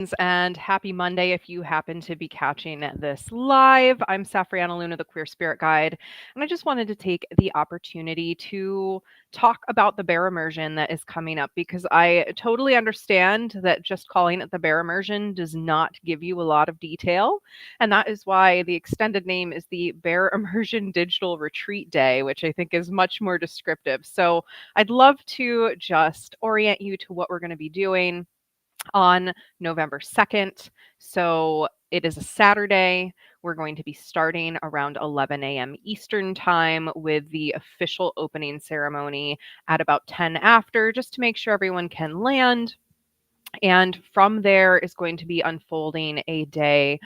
And happy Monday if you happen to be catching this live. I'm Safrianna Lughna, the Queer Spirit Guide, and I just wanted to take the opportunity to talk about the bear immersion that is coming up because I totally understand that just calling it the bear immersion does not give you a lot of detail, and that is why the extended name is the Bear Immersion Digital Retreat Day, which I think is much more descriptive. So I'd love to just orient you to what we're going to be doing on November 2nd. So it is a Saturday. We're going to be starting around 11 a.m. Eastern time with the official opening ceremony at about 10 after, just to make sure everyone can land. And from there is going to be unfolding a day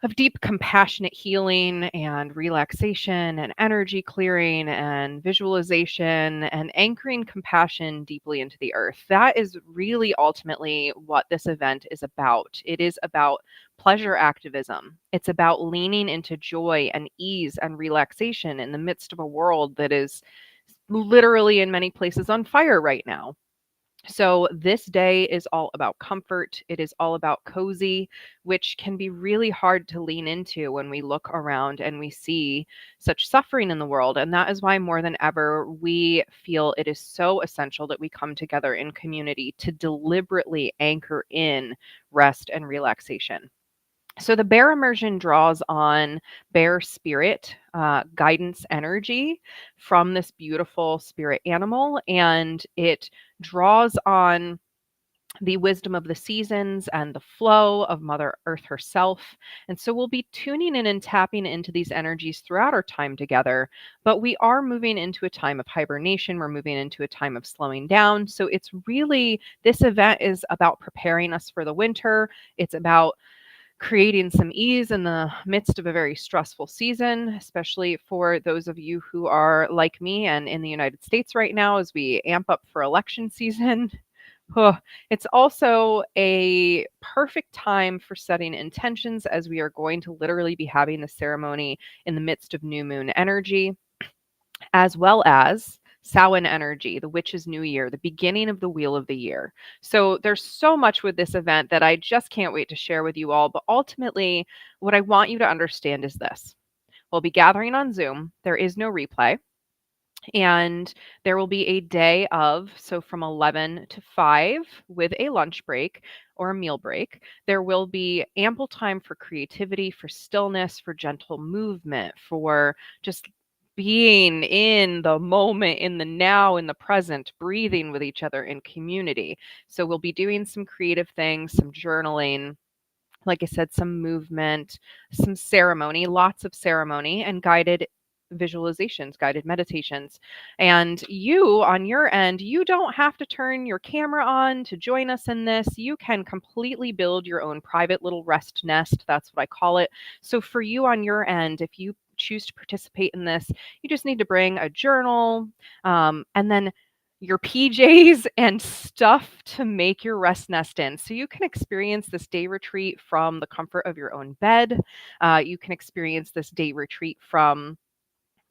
of deep compassionate healing and relaxation and energy clearing and visualization and anchoring compassion deeply into the earth. That is really ultimately what this event is about. It is about pleasure activism. It's about leaning into joy and ease and relaxation in the midst of a world that is literally in many places on fire right now. So, this day is all about comfort. It is all about cozy, which can be really hard to lean into when we look around and we see such suffering in the world. And that is why, more than ever, we feel it is so essential that we come together in community to deliberately anchor in rest and relaxation. So the bear immersion draws on bear spirit, guidance energy from this beautiful spirit animal, and it draws on the wisdom of the seasons and the flow of Mother Earth herself. And so we'll be tuning in and tapping into these energies throughout our time together. But we are moving into a time of hibernation. We're moving into a time of slowing down. So it's really, this event is about preparing us for the winter. It's about creating some ease in the midst of a very stressful season, especially for those of you who are like me and in the United States right now as we amp up for election season. Huh. It's also a perfect time for setting intentions as we are going to literally be having the ceremony in the midst of new moon energy, as well as Samhain energy, the witch's new year, the beginning of the wheel of the year. So there's so much with this event that I just can't wait to share with you all. But ultimately, what I want you to understand is this. We'll be gathering on Zoom. There is no replay. And there will be a day of, so from 11 to 5 with a lunch break or a meal break. There will be ample time for creativity, for stillness, for gentle movement, for just being in the moment, in the now, in the present, breathing with each other in community. So we'll be doing some creative things, some journaling, like I said, some movement, some ceremony, lots of ceremony, and guided visualizations, guided meditations. And you, on your end, you don't have to turn your camera on to join us in this. You can completely build your own private little rest nest. That's what I call it. So, for you on your end, if you choose to participate in this, you just need to bring a journal and then your PJs and stuff to make your rest nest in. So you can experience this day retreat from the comfort of your own bed. You can experience this day retreat from,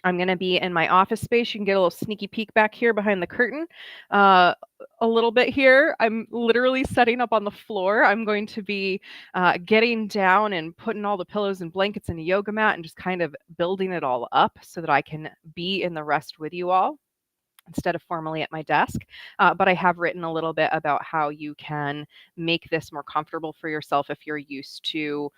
I'm going to be in my office space. You can get a little sneaky peek back here behind the curtain. Uh, a little bit here. I'm literally setting up on the floor. I'm going to be getting down and putting all the pillows and blankets in a yoga mat and just kind of building it all up so that I can be in the rest with you all instead of formally at my desk. But I have written a little bit about how you can make this more comfortable for yourself if you're used to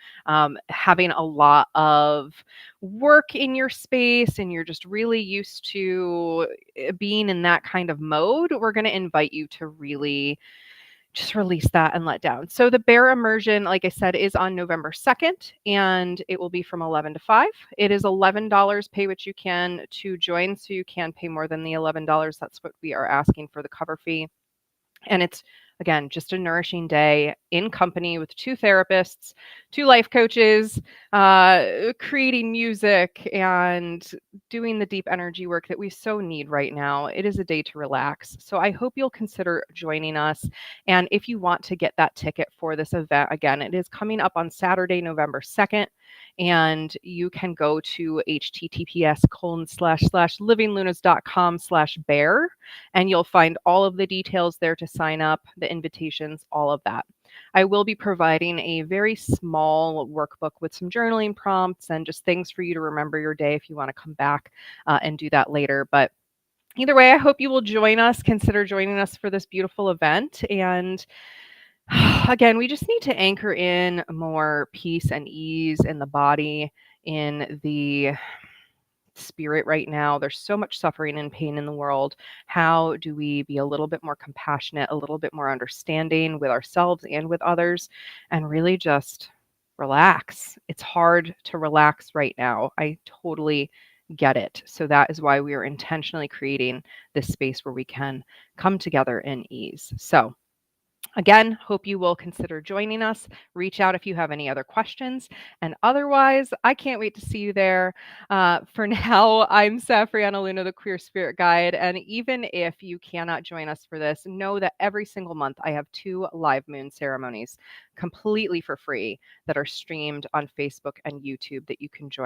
having a lot of work in your space and you're just really used to being in that kind of mode. We're going to invite you to really just release that and let down. So the bear immersion, like I said, is on November 2nd, and it will be from 11 to 5. It is $11, pay what you can to join, so you can pay more than the $11. That's what we are asking for the cover fee. And it's, again, just a nourishing day in company with two therapists, two life coaches, creating music and doing the deep energy work that we so need right now. It is a day to relax. So I hope you'll consider joining us. And if you want to get that ticket for this event, again, it is coming up on Saturday, November 2nd. And you can go to https://livinglunas.com/bear, and you'll find all of the details there to sign up, the invitations, all of that. I will be providing a very small workbook with some journaling prompts and just things for you to remember your day if you want to come back and do that later. But either way, I hope you will join us, consider joining us for this beautiful event. And again, we just need to anchor in more peace and ease in the body, in the spirit right now. There's so much suffering and pain in the world. How do we be a little bit more compassionate, a little bit more understanding with ourselves and with others, and really just relax? It's hard to relax right now. I totally get it. So that is why we are intentionally creating this space where we can come together in ease. So again, hope you will consider joining us. Reach out if you have any other questions. And otherwise, I can't wait to see you there. For now, I'm Safrianna Lughna, the Queer Spirit Guide. And even if you cannot join us for this, know that every single month I have 2 live moon ceremonies completely for free that are streamed on Facebook and YouTube that you can join.